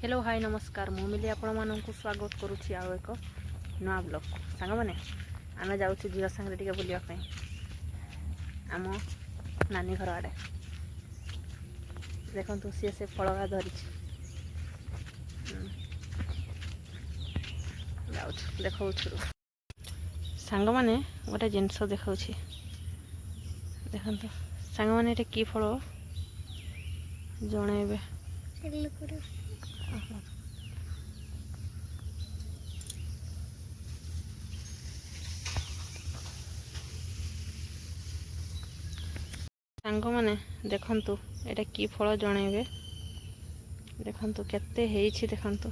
Hello hi नमस्कार मु मिली आपण मानक स्वागत करुच्ची आउ एक नुआ ब्लॉग सांग मैंने आम जाऊँ झील सांगे टे बुलापी आम नानी घर आड़े देखु सी से फलगा धरी देखा सांग मैंने गोटे जिनस देखा देखु सांग मैंने कि फल जन सांग मैंने देखंतु एटा की फल जनइबे देखंतु केते हेछि देखंतु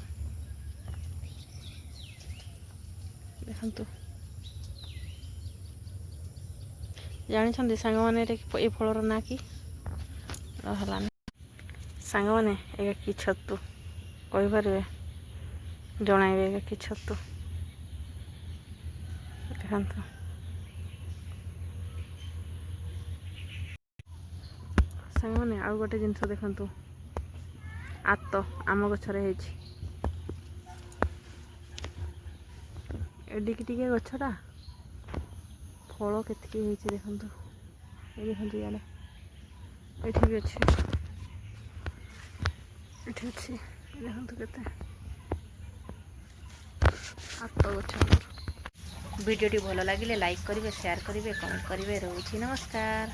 देखंतु जानि छंदी सांग माने ए फलर ना की रहलानी सांग माने एगा की छत्तु कहि परबे जणाइबे एगा की छत्तु देखंतु सांग माने आउ गोटे जिनस देखंतु आत आम गछरे हेछि एडिकी टिके गछटा फल केतकी हेछि देखंतु ए देखंतु याले एठी भी अछि एठी अछि देखंतु केते आत गछ वीडियोटी भल लागिले लाइक करिवे शेयर करिवे कमेंट करिवे रहउछि नमस्कार।